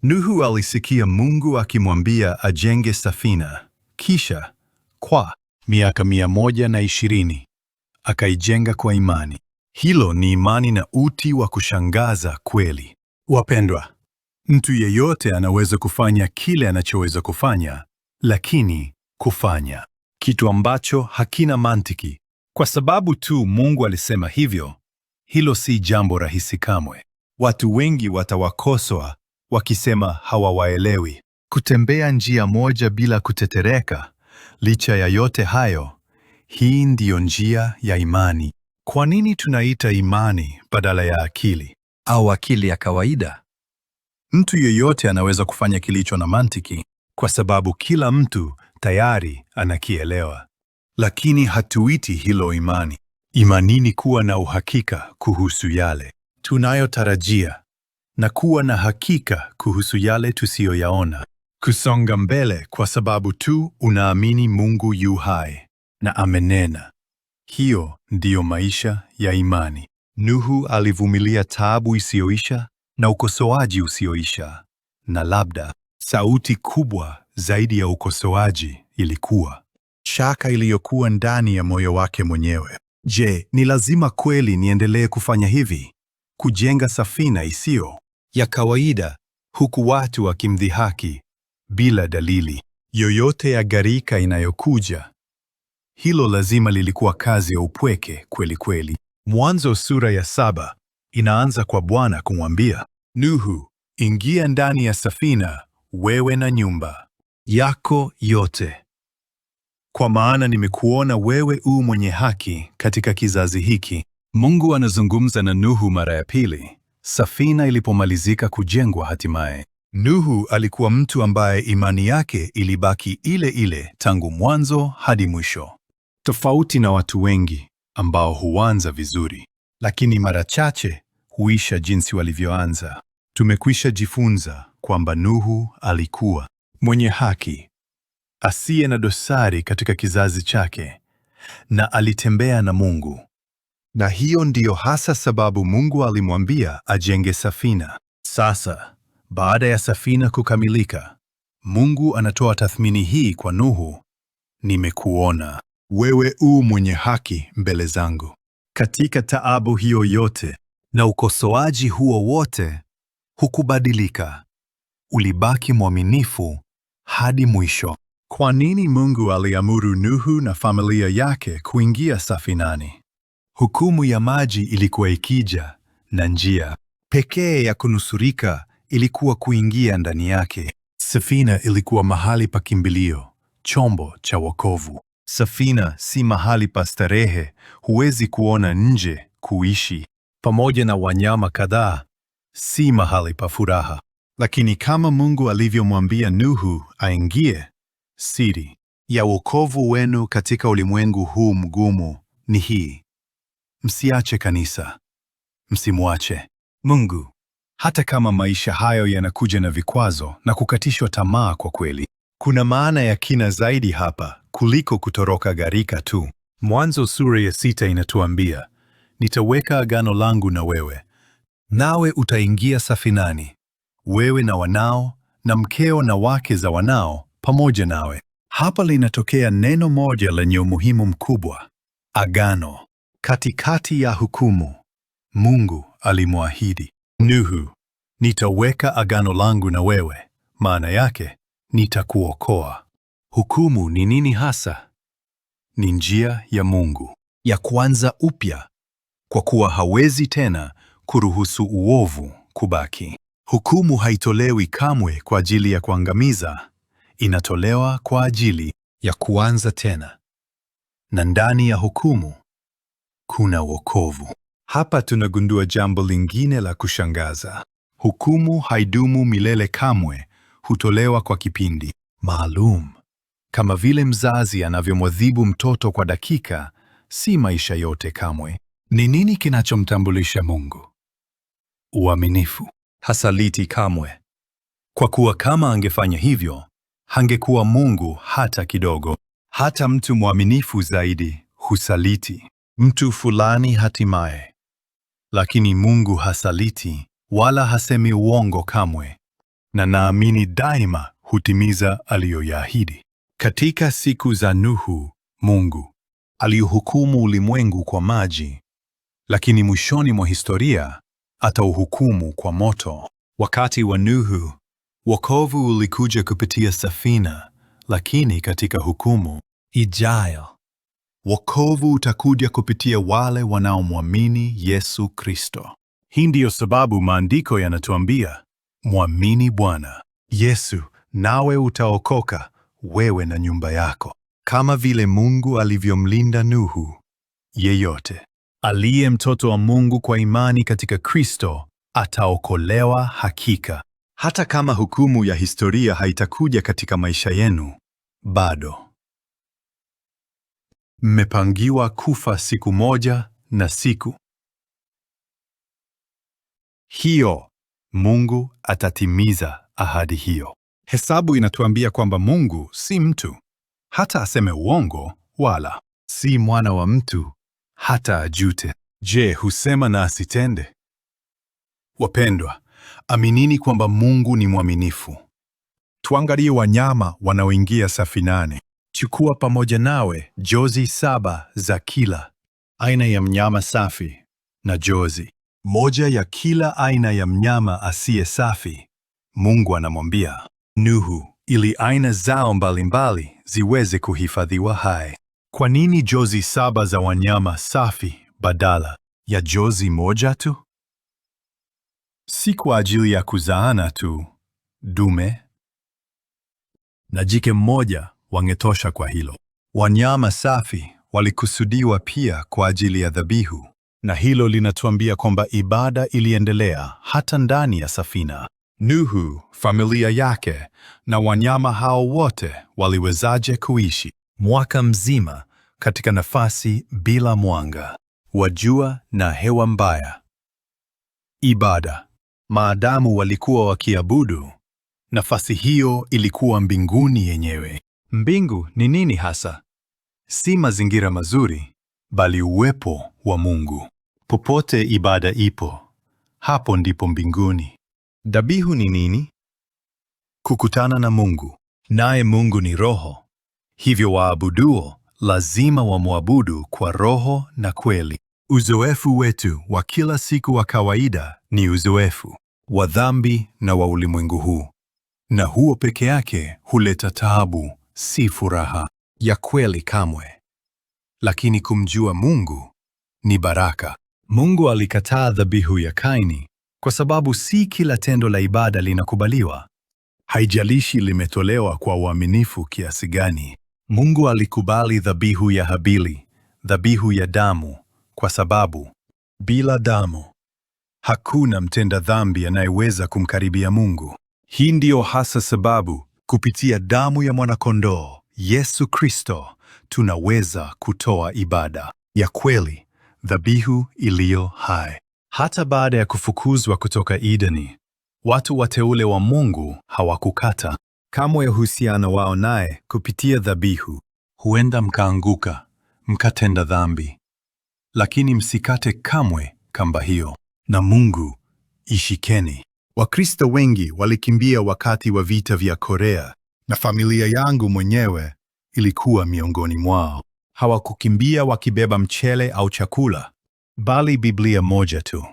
Nuhu alisikia Mungu akimwambia ajenge safina, kisha kwa miaka 120 akaijenga kwa imani. Hilo ni imani na utii wa kushangaza kweli. Wapendwa, mtu yeyote anaweza kufanya kile anachoweza kufanya, lakini kufanya kitu ambacho hakina mantiki kwa sababu tu Mungu alisema hivyo, hilo si jambo rahisi kamwe. Watu wengi watawakosoa wakisema hawawaelewi. Kutembea njia moja bila kutetereka, licha ya yote hayo, hii ndiyo njia ya imani. Kwa nini tunaita imani badala ya akili au akili ya kawaida? Mtu yeyote anaweza kufanya kilicho na mantiki kwa sababu kila mtu tayari anakielewa. Lakini hatuiti hilo imani. Imani ni kuwa na uhakika kuhusu yale tunayotarajia na kuwa na hakika kuhusu yale tusiyoyaona. Kusonga mbele kwa sababu tu unaamini Mungu yu hai na amenena. Hiyo ndiyo maisha ya imani. Nuhu alivumilia taabu isiyoisha na ukosoaji usioisha, na labda sauti kubwa zaidi ya ukosoaji ilikuwa shaka iliyokuwa ndani ya moyo wake mwenyewe. Je, ni lazima kweli niendelee kufanya hivi? Kujenga safina isiyo ya kawaida, huku watu wakimdhihaki bila dalili yoyote ya gharika inayokuja. Hilo lazima lilikuwa kazi ya upweke kweli kweli. Mwanzo sura ya 7 inaanza kwa Bwana kumwambia Nuhu, ingia ndani ya safina, wewe na nyumba yako yote, kwa maana nimekuona wewe u mwenye haki katika kizazi hiki. Mungu anazungumza na Nuhu mara ya pili, safina ilipomalizika kujengwa hatimaye. Nuhu alikuwa mtu ambaye imani yake ilibaki ile ile tangu mwanzo hadi mwisho. Tofauti na watu wengi ambao huanza vizuri, lakini mara chache huisha jinsi walivyoanza. Tumekwisha jifunza kwamba Nuhu alikuwa mwenye haki, asiye na dosari katika kizazi chake, na alitembea na Mungu. Na hiyo ndiyo hasa sababu Mungu alimwambia ajenge safina. Sasa, baada ya safina kukamilika, Mungu anatoa tathmini hii kwa Nuhu: nimekuona wewe u mwenye haki mbele zangu. Katika taabu hiyo yote na ukosoaji huo wote, hukubadilika. Ulibaki mwaminifu hadi mwisho. Kwa nini Mungu aliamuru Nuhu na familia yake kuingia safinani? Hukumu ya maji ilikuwa ikija, na njia pekee ya kunusurika ilikuwa kuingia ndani yake. Safina ilikuwa mahali pa kimbilio, chombo cha wokovu. Safina si mahali pa starehe, huwezi kuona nje, kuishi pamoja na wanyama kadhaa. Si mahali pa furaha. Lakini kama Mungu alivyomwambia Nuhu aingie, siri ya wokovu wenu katika ulimwengu huu mgumu ni hii: msiache kanisa, msimwache Mungu. Hata kama maisha hayo yanakuja na vikwazo na kukatishwa tamaa, kwa kweli kuna maana ya kina zaidi hapa kuliko kutoroka gharika tu. Mwanzo sura ya 6 inatuambia, nitaweka agano langu na wewe, nawe utaingia safinani, wewe na wanao na mkeo na wake za wanao pamoja nawe. Hapa linatokea neno moja lenye umuhimu mkubwa: agano. Katikati ya hukumu, Mungu alimwahidi Nuhu, nitaweka agano langu na wewe, maana yake nitakuokoa. Hukumu ni nini hasa? Ni njia ya Mungu ya kuanza upya, kwa kuwa hawezi tena kuruhusu uovu kubaki. Hukumu haitolewi kamwe kwa ajili ya kuangamiza, inatolewa kwa ajili ya kuanza tena. Na ndani ya hukumu kuna wokovu. Hapa tunagundua jambo lingine la kushangaza. Hukumu haidumu milele kamwe, hutolewa kwa kipindi maalum. Kama vile mzazi anavyomwadhibu mtoto kwa dakika, si maisha yote kamwe. Ni nini kinachomtambulisha Mungu? Uaminifu. Hasaliti kamwe. Kwa kuwa kama angefanya hivyo, hangekuwa Mungu hata kidogo. Hata mtu mwaminifu zaidi husaliti mtu fulani hatimaye. Lakini Mungu hasaliti wala hasemi uongo kamwe. na naamini daima hutimiza aliyoyaahidi. Katika siku za Nuhu, Mungu aliuhukumu ulimwengu kwa maji, lakini mwishoni mwa historia atauhukumu kwa moto. Wakati wa Nuhu, wokovu ulikuja kupitia safina, lakini katika hukumu ijayo, wokovu utakuja kupitia wale wanaomwamini Yesu Kristo. Hii ndiyo sababu maandiko yanatuambia, mwamini Bwana Yesu nawe utaokoka, wewe na nyumba yako. Kama vile Mungu alivyomlinda Nuhu, yeyote aliye mtoto wa Mungu kwa imani katika Kristo ataokolewa hakika. Hata kama hukumu ya historia haitakuja katika maisha yenu, bado mmepangiwa kufa siku moja na siku hiyo Mungu atatimiza ahadi hiyo. Hesabu inatuambia kwamba Mungu si mtu hata aseme uongo, wala si mwana wa mtu hata ajute. Je, husema na asitende? Wapendwa, aminini kwamba Mungu ni mwaminifu. Tuangalie wanyama wanaoingia safinani. Chukua pamoja nawe jozi 7 za kila aina ya mnyama safi na jozi moja ya kila aina ya mnyama asiye safi. Mungu anamwambia Nuhu ili aina zao mbalimbali ziweze kuhifadhiwa hai. Kwa nini jozi 7 za wanyama safi badala ya jozi moja tu? Si kwa ajili ya kuzaana tu. Dume na jike mmoja wangetosha kwa hilo. Wanyama safi walikusudiwa pia kwa ajili ya dhabihu, na hilo linatuambia kwamba ibada iliendelea hata ndani ya safina. Nuhu, familia yake na wanyama hao wote waliwezaje kuishi mwaka mzima katika nafasi bila mwanga wa jua na hewa mbaya? Ibada. Maadamu walikuwa wakiabudu, nafasi hiyo ilikuwa mbinguni yenyewe. Mbingu ni nini hasa? Si mazingira mazuri, bali uwepo wa Mungu. Popote ibada ipo, hapo ndipo mbinguni. Dhabihu ni nini? Kukutana na Mungu. Naye Mungu ni Roho. Hivyo waabuduo lazima wamwabudu kwa roho na kweli. Uzoefu wetu wa kila siku wa kawaida ni uzoefu wa dhambi na wa ulimwengu huu. Na huo peke yake huleta taabu, si furaha ya kweli kamwe. Lakini kumjua Mungu ni baraka. Mungu alikataa dhabihu ya Kaini kwa sababu si kila tendo la ibada linakubaliwa. Haijalishi limetolewa kwa uaminifu kiasi gani. Mungu alikubali dhabihu ya Habili, dhabihu ya damu, kwa sababu bila damu hakuna mtenda dhambi anayeweza kumkaribia Mungu. Hii ndiyo hasa sababu kupitia damu ya mwanakondoo Yesu Kristo tunaweza kutoa ibada ya kweli, dhabihu iliyo hai. Hata baada ya kufukuzwa kutoka Edeni, watu wateule wa Mungu hawakukata kamwe uhusiano wao naye kupitia dhabihu. Huenda mkaanguka, mkatenda dhambi, lakini msikate kamwe kamba hiyo, na Mungu ishikeni. Wakristo wengi walikimbia wakati wa vita vya Korea, na familia yangu mwenyewe ilikuwa miongoni mwao. Hawakukimbia wakibeba mchele au chakula, bali Biblia moja tu.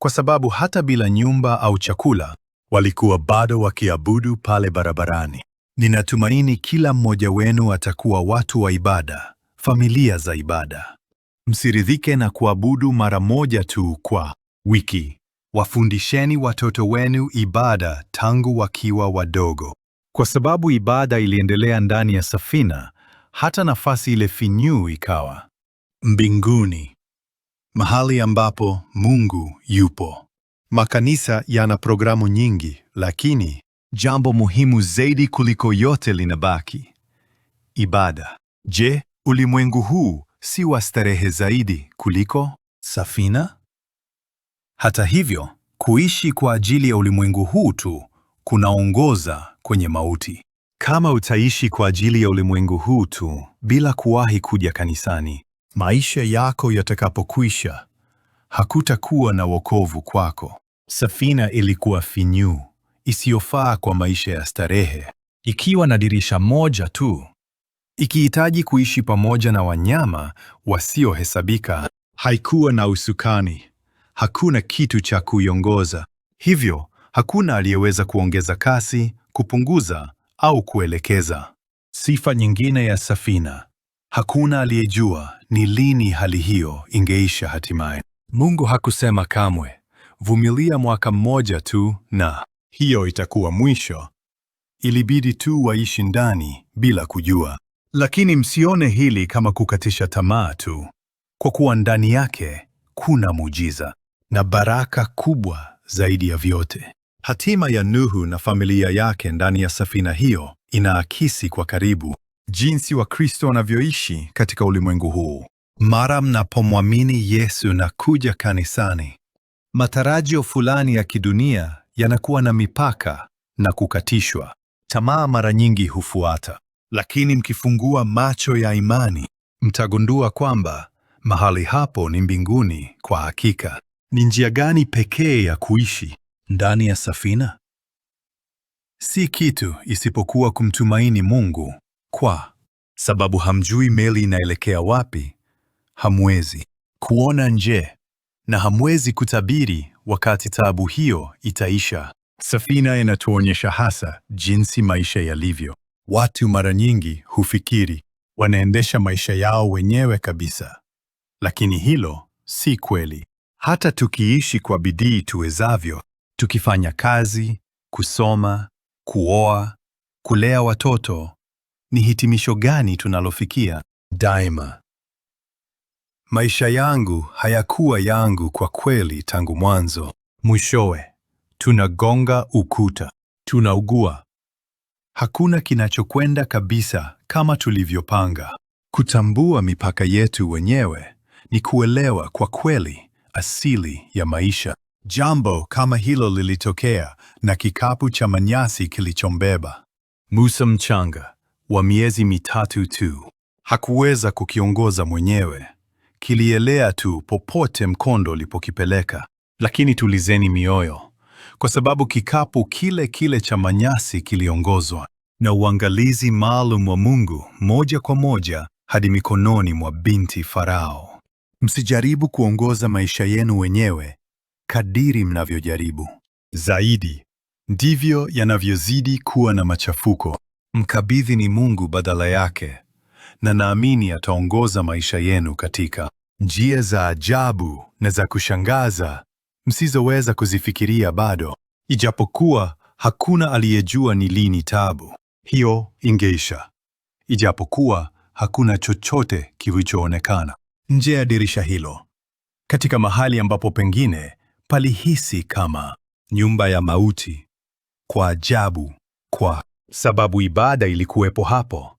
Kwa sababu hata bila nyumba au chakula, walikuwa bado wakiabudu pale barabarani. Ninatumaini kila mmoja wenu atakuwa watu wa ibada, familia za ibada. Msiridhike na kuabudu mara moja tu kwa wiki. Wafundisheni watoto wenu ibada tangu wakiwa wadogo. Kwa sababu ibada iliendelea ndani ya safina, hata nafasi ile finyu ikawa mbinguni, mahali ambapo Mungu yupo. Makanisa yana programu nyingi, lakini jambo muhimu zaidi kuliko yote linabaki: ibada. Je, ulimwengu huu si wa starehe zaidi kuliko safina? Hata hivyo, kuishi kwa ajili ya ulimwengu huu tu kunaongoza kwenye mauti. Kama utaishi kwa ajili ya ulimwengu huu tu bila kuwahi kuja kanisani, maisha yako yatakapokwisha, hakutakuwa na wokovu kwako. Safina ilikuwa finyu, isiyofaa kwa maisha ya starehe, ikiwa na dirisha moja tu, ikihitaji kuishi pamoja na wanyama wasiohesabika. Haikuwa na usukani, hakuna kitu cha kuiongoza, hivyo hakuna aliyeweza kuongeza kasi, kupunguza au kuelekeza. Sifa nyingine ya safina: hakuna aliyejua ni lini hali hiyo ingeisha hatimaye. Mungu hakusema kamwe, vumilia mwaka mmoja tu na hiyo itakuwa mwisho. Ilibidi tu waishi ndani bila kujua. Lakini msione hili kama kukatisha tamaa tu, kwa kuwa ndani yake kuna muujiza na baraka kubwa zaidi ya vyote. Hatima ya Nuhu na familia yake ndani ya safina hiyo inaakisi kwa karibu jinsi Wakristo wanavyoishi katika ulimwengu huu. Mara mnapomwamini Yesu na kuja kanisani, matarajio fulani ya kidunia yanakuwa na mipaka na kukatishwa. Tamaa mara nyingi hufuata, lakini mkifungua macho ya imani, mtagundua kwamba mahali hapo ni mbinguni kwa hakika. Ni njia gani pekee ya kuishi ndani ya safina? Si kitu isipokuwa kumtumaini Mungu, kwa sababu hamjui meli inaelekea wapi. Hamwezi kuona nje na hamwezi kutabiri wakati taabu hiyo itaisha. Safina inatuonyesha hasa jinsi maisha yalivyo. Watu mara nyingi hufikiri wanaendesha maisha yao wenyewe kabisa, lakini hilo si kweli. Hata tukiishi kwa bidii tuwezavyo, tukifanya kazi, kusoma, kuoa, kulea watoto, ni hitimisho gani tunalofikia? Daima, maisha yangu hayakuwa yangu kwa kweli tangu mwanzo. Mwishowe, tunagonga ukuta, tunaugua. Hakuna kinachokwenda kabisa kama tulivyopanga. Kutambua mipaka yetu wenyewe ni kuelewa kwa kweli asili ya maisha. Jambo kama hilo lilitokea na kikapu cha manyasi kilichombeba Musa mchanga wa miezi 3 tu. Hakuweza kukiongoza mwenyewe, kilielea tu popote mkondo ulipokipeleka. Lakini tulizeni mioyo, kwa sababu kikapu kile kile cha manyasi kiliongozwa na uangalizi maalum wa Mungu moja kwa moja hadi mikononi mwa binti Farao. Msijaribu kuongoza maisha yenu wenyewe. Kadiri mnavyojaribu zaidi, ndivyo yanavyozidi kuwa na machafuko. Mkabidhi ni Mungu badala yake, na naamini ataongoza maisha yenu katika njia za ajabu na za kushangaza msizoweza kuzifikiria bado. Ijapokuwa hakuna aliyejua ni lini taabu hiyo ingeisha, ijapokuwa hakuna chochote kilichoonekana nje ya dirisha hilo, katika mahali ambapo pengine palihisi kama nyumba ya mauti, kwa ajabu, kwa sababu ibada ilikuwepo hapo,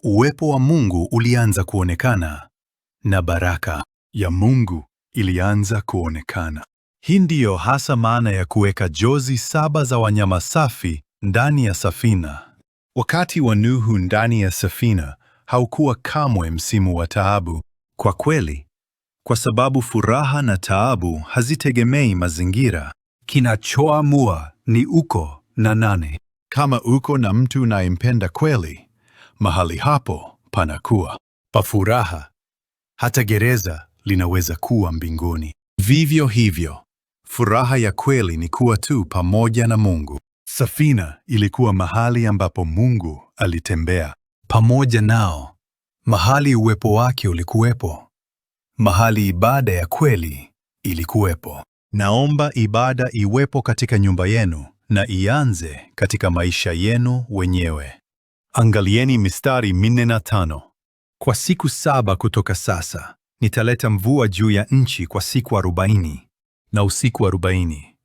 uwepo wa Mungu ulianza kuonekana na baraka ya Mungu ilianza kuonekana. Hii ndiyo hasa maana ya kuweka jozi 7 za wanyama safi ndani ya safina. Wakati wa Nuhu ndani ya safina haukuwa kamwe msimu wa taabu. Kwa kweli, kwa sababu furaha na taabu hazitegemei mazingira. Kinachoamua ni uko na nani. Kama uko na mtu unayempenda kweli, mahali hapo panakuwa pa furaha. Hata gereza linaweza kuwa mbinguni. Vivyo hivyo, furaha ya kweli ni kuwa tu pamoja na Mungu. Safina ilikuwa mahali ambapo Mungu alitembea pamoja nao, mahali uwepo wake ulikuwepo, mahali ibada ya kweli ilikuwepo. Naomba ibada iwepo katika nyumba yenu na ianze katika maisha yenu wenyewe. Angalieni mistari 4 na 5. Kwa siku 7 kutoka sasa, nitaleta mvua juu ya nchi kwa siku 40 na usiku 40,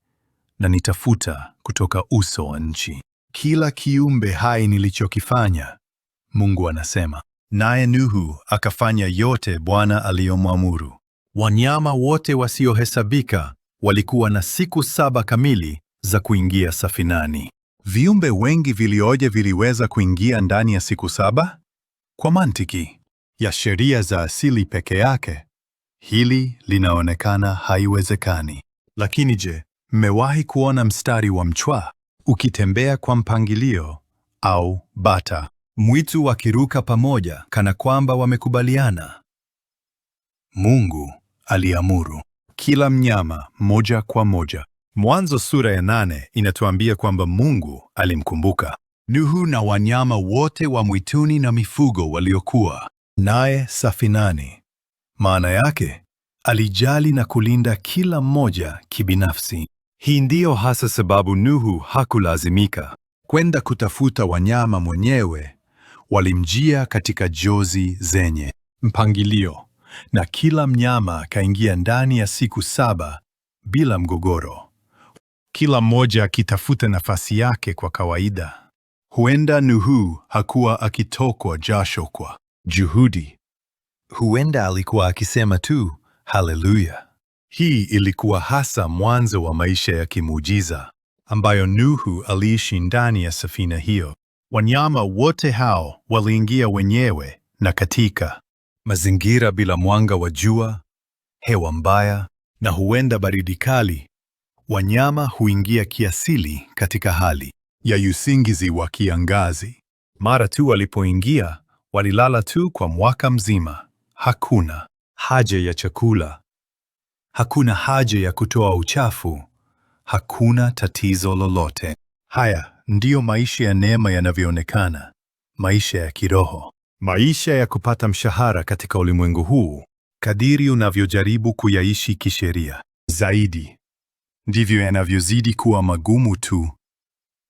na nitafuta kutoka uso wa nchi kila kiumbe hai nilichokifanya, Mungu anasema. Naye Nuhu akafanya yote Bwana aliyomwamuru. Wanyama wote wasiohesabika walikuwa na siku 7 kamili za kuingia safinani. Viumbe wengi vilioje viliweza kuingia ndani ya siku 7? Kwa mantiki ya sheria za asili peke yake, hili linaonekana haiwezekani. Lakini je, mmewahi kuona mstari wa mchwa ukitembea kwa mpangilio, au bata mwitu wakiruka pamoja kana kwamba wamekubaliana. Mungu aliamuru kila mnyama moja kwa moja. Mwanzo sura ya 8 inatuambia kwamba Mungu alimkumbuka Nuhu na wanyama wote wa mwituni na mifugo waliokuwa naye safinani. Maana yake, alijali na kulinda kila mmoja kibinafsi. Hii ndiyo hasa sababu Nuhu hakulazimika kwenda kutafuta wanyama mwenyewe. Walimjia katika jozi zenye mpangilio, na kila mnyama kaingia ndani ya siku 7 bila mgogoro, kila mmoja akitafuta nafasi yake kwa kawaida. Huenda Nuhu hakuwa akitokwa jasho kwa juhudi. Huenda alikuwa akisema tu, haleluya. Hii ilikuwa hasa mwanzo wa maisha ya kimuujiza ambayo Nuhu aliishi ndani ya safina hiyo. Wanyama wote hao waliingia wenyewe, na katika mazingira bila mwanga wa jua, hewa mbaya na huenda baridi kali, wanyama huingia kiasili katika hali ya usingizi wa kiangazi. Mara tu walipoingia, walilala tu kwa mwaka mzima. Hakuna haja ya chakula, hakuna haja ya kutoa uchafu, hakuna tatizo lolote. Haya ndiyo maisha ya neema yanavyoonekana, maisha ya kiroho, maisha ya kupata mshahara katika ulimwengu huu. Kadiri unavyojaribu kuyaishi kisheria zaidi, ndivyo yanavyozidi kuwa magumu tu,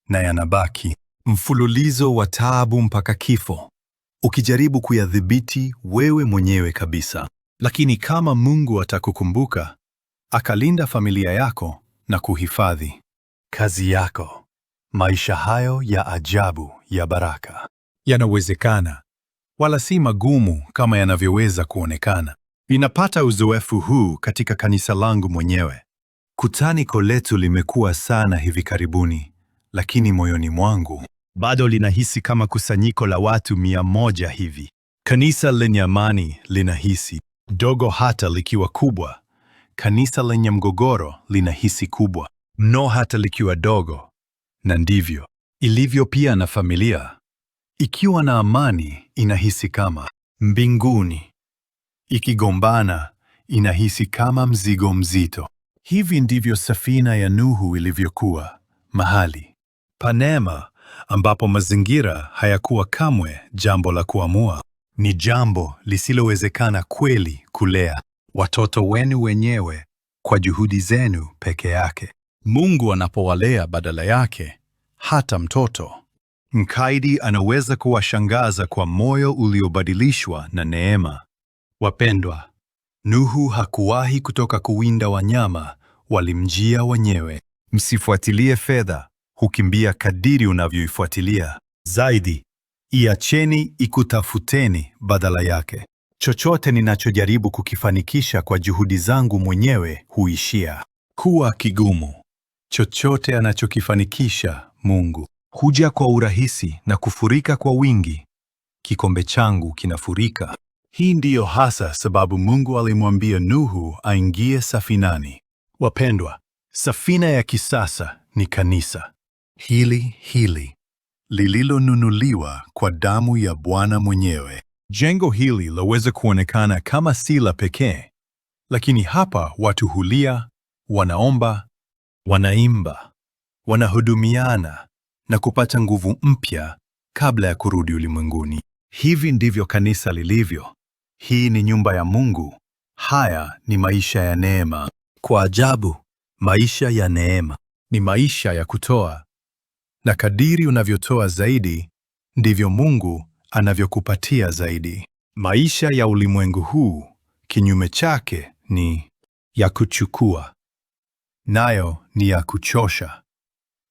na yanabaki mfululizo wa taabu mpaka kifo, ukijaribu kuyadhibiti wewe mwenyewe kabisa. Lakini kama Mungu atakukumbuka, akalinda familia yako na kuhifadhi kazi yako, maisha hayo ya ajabu ya baraka yanawezekana, wala si magumu kama yanavyoweza kuonekana. Ninapata uzoefu huu katika kanisa langu mwenyewe. Kutaniko letu limekuwa sana hivi karibuni, lakini moyoni mwangu bado linahisi kama kusanyiko la watu 100 hivi. Kanisa lenye amani linahisi dogo hata likiwa kubwa. Kanisa lenye mgogoro linahisi kubwa mno hata likiwa dogo. Na ndivyo ilivyo pia na familia. Ikiwa na amani inahisi kama mbinguni, ikigombana inahisi kama mzigo mzito. Hivi ndivyo safina ya Nuhu ilivyokuwa, mahali pa neema ambapo mazingira hayakuwa kamwe jambo la kuamua. Ni jambo lisilowezekana kweli kulea watoto wenu wenyewe kwa juhudi zenu peke yake. Mungu anapowalea badala yake, hata mtoto mkaidi anaweza kuwashangaza kwa moyo uliobadilishwa na neema. Wapendwa, Nuhu hakuwahi kutoka kuwinda wanyama, walimjia wenyewe. Msifuatilie fedha, hukimbia kadiri unavyoifuatilia zaidi. Iacheni ikutafuteni badala yake. Chochote ninachojaribu kukifanikisha kwa juhudi zangu mwenyewe huishia kuwa kigumu. Chochote anachokifanikisha Mungu huja kwa urahisi na kufurika kwa wingi. Kikombe changu kinafurika. Hii ndiyo hasa sababu Mungu alimwambia Nuhu aingie safinani. Wapendwa, safina ya kisasa ni kanisa hili lililonunuliwa kwa damu ya Bwana mwenyewe. Jengo hili laweza kuonekana kama si la pekee, lakini hapa watu hulia, wanaomba, wanaimba, wanahudumiana na kupata nguvu mpya kabla ya kurudi ulimwenguni. Hivi ndivyo kanisa lilivyo. Hii ni nyumba ya Mungu. Haya ni maisha ya neema. Kwa ajabu, maisha ya neema ni maisha ya kutoa. Na kadiri unavyotoa zaidi, ndivyo Mungu anavyokupatia zaidi. Maisha ya ulimwengu huu, kinyume chake, ni ya kuchukua. Nayo ni ya kuchosha,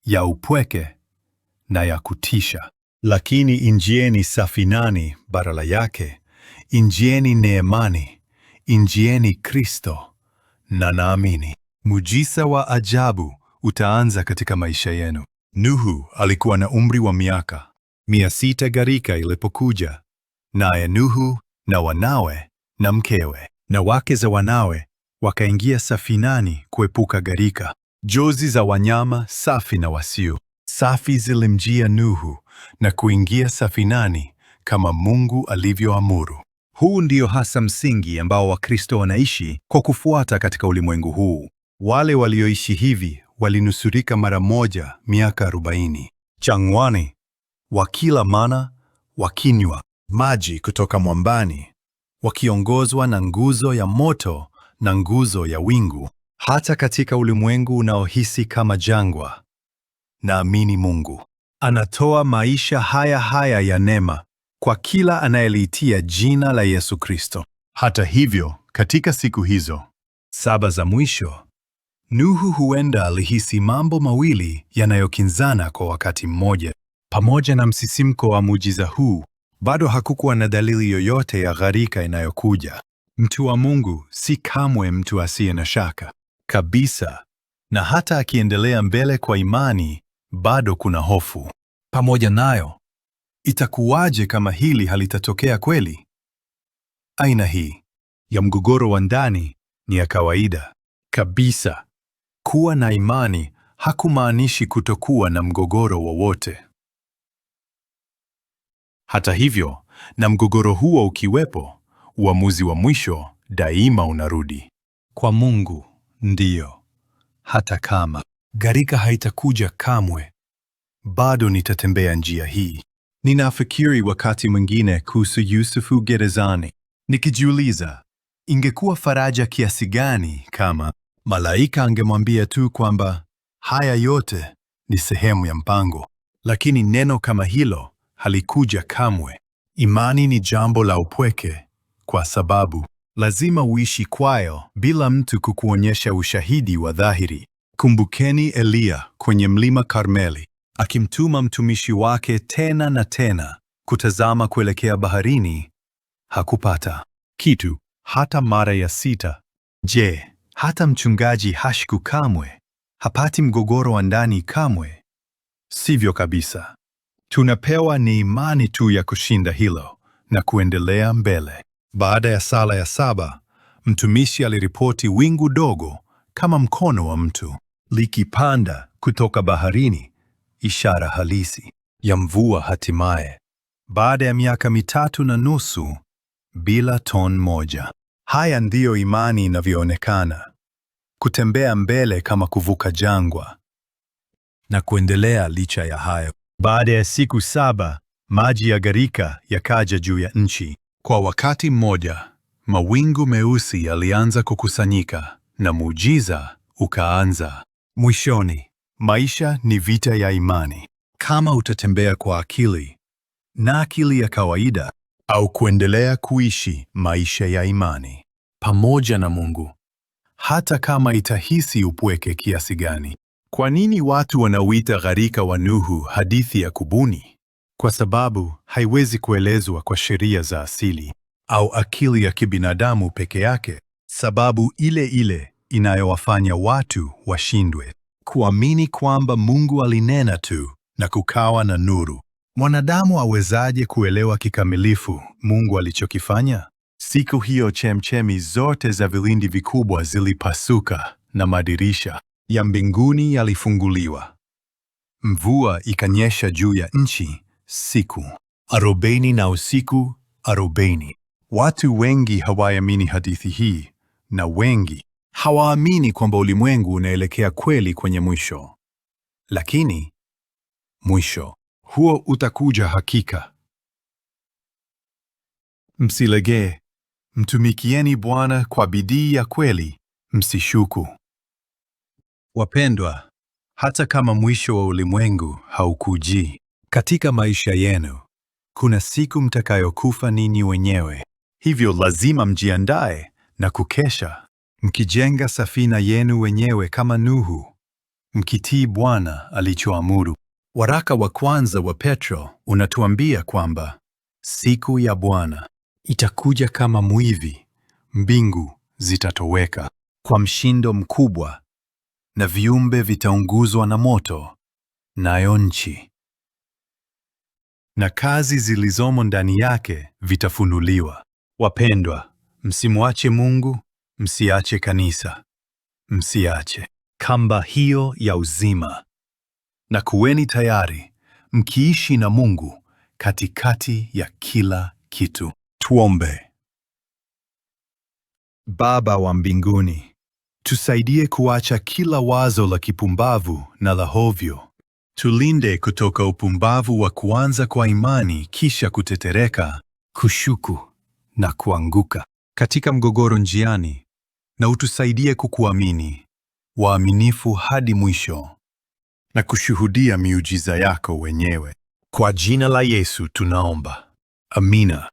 ya upweke na ya kutisha. Lakini ingieni safinani badala yake, ingieni neemani, ingieni Kristo, na naamini muujiza wa ajabu utaanza katika maisha yenu. Nuhu alikuwa na umri wa miaka 600 gharika ilipokuja, naye Nuhu na wanawe na mkewe na wake za wanawe wakaingia safinani kuepuka gharika. Jozi za wanyama safi na wasio safi zilimjia Nuhu na kuingia safinani kama Mungu alivyoamuru. Huu ndio hasa msingi ambao Wakristo wanaishi kwa kufuata katika ulimwengu huu. Wale walioishi hivi walinusurika mara moja miaka 40 jangwani, wakila mana, wakinywa maji kutoka mwambani, wakiongozwa na nguzo ya moto na nguzo ya wingu. Hata katika ulimwengu unaohisi kama jangwa, naamini Mungu anatoa maisha haya haya ya neema kwa kila anayeliitia jina la Yesu Kristo. Hata hivyo, katika siku hizo 7 za mwisho, Nuhu huenda alihisi mambo mawili yanayokinzana kwa wakati mmoja. Pamoja na msisimko wa muujiza huu, bado hakukuwa na dalili yoyote ya gharika inayokuja. Mtu wa Mungu si kamwe mtu asiye na shaka kabisa, na hata akiendelea mbele kwa imani, bado kuna hofu pamoja nayo. Itakuwaje kama hili halitatokea kweli? Aina hii ya mgogoro wa ndani ni ya kawaida kabisa. Kuwa na imani hakumaanishi kutokuwa na mgogoro wowote. Hata hivyo, na mgogoro huo ukiwepo, uamuzi wa mwisho daima unarudi kwa Mungu. Ndiyo, hata kama gharika haitakuja kamwe, bado nitatembea njia hii. Ninafikiri wakati mwingine kuhusu Yusufu gerezani, nikijiuliza, ingekuwa faraja kiasi gani kama malaika angemwambia tu kwamba haya yote ni sehemu ya mpango. Lakini neno kama hilo halikuja kamwe. Imani ni jambo la upweke, kwa sababu lazima uishi kwayo bila mtu kukuonyesha ushahidi wa dhahiri. Kumbukeni Eliya kwenye mlima Karmeli, akimtuma mtumishi wake tena na tena kutazama kuelekea baharini, hakupata kitu hata mara ya 6. Je, hata mchungaji Hashku kamwe hapati mgogoro wa ndani kamwe? Sivyo kabisa. Tunapewa ni imani tu ya kushinda hilo na kuendelea mbele. Baada ya sala ya 7, mtumishi aliripoti wingu dogo kama mkono wa mtu likipanda kutoka baharini, ishara halisi ya mvua hatimaye, baada ya miaka 3.5 bila ton moja. Haya ndiyo imani inavyoonekana: kutembea mbele kama kuvuka jangwa na kuendelea licha ya hayo. Baada ya siku 7, maji ya gharika yakaja juu ya nchi. Kwa wakati mmoja, mawingu meusi yalianza kukusanyika na muujiza ukaanza. Mwishoni, maisha ni vita ya imani. Kama utatembea kwa akili na akili ya kawaida, au kuendelea kuishi maisha ya imani pamoja na Mungu, hata kama itahisi upweke kiasi gani. Kwa nini watu wanauita gharika wa Nuhu hadithi ya kubuni? Kwa sababu haiwezi kuelezwa kwa sheria za asili au akili ya kibinadamu peke yake. Sababu ile ile inayowafanya watu washindwe kuamini kwamba Mungu alinena tu na kukawa na nuru. Mwanadamu awezaje kuelewa kikamilifu Mungu alichokifanya? Siku hiyo chemchemi zote za vilindi vikubwa zilipasuka na madirisha ya mbinguni yalifunguliwa. Mvua ikanyesha juu ya nchi siku 40 na usiku 40. Watu wengi hawaamini hadithi hii, na wengi hawaamini kwamba ulimwengu unaelekea kweli kwenye mwisho. Lakini mwisho huo utakuja hakika. Msilegee, mtumikieni Bwana kwa bidii ya kweli, msishuku. Wapendwa, hata kama mwisho wa ulimwengu haukuji katika maisha yenu, kuna siku mtakayokufa ninyi wenyewe. Hivyo lazima mjiandae na kukesha, mkijenga safina yenu wenyewe kama Nuhu, mkitii Bwana alichoamuru. Waraka wa kwanza wa Petro unatuambia kwamba siku ya Bwana itakuja kama mwivi, mbingu zitatoweka kwa mshindo mkubwa, na viumbe vitaunguzwa na moto, nayo nchi na kazi zilizomo ndani yake vitafunuliwa. Wapendwa, msimwache Mungu, msiache kanisa, msiache kamba hiyo ya uzima. Na kuweni tayari, mkiishi na Mungu katikati ya kila kitu. Tuombe. Baba wa mbinguni, tusaidie kuacha kila wazo la kipumbavu na la hovyo. Tulinde kutoka upumbavu wa kuanza kwa imani kisha kutetereka, kushuku na kuanguka katika mgogoro njiani, na utusaidie kukuamini, waaminifu hadi mwisho, na kushuhudia miujiza yako wenyewe. Kwa jina la Yesu tunaomba. Amina.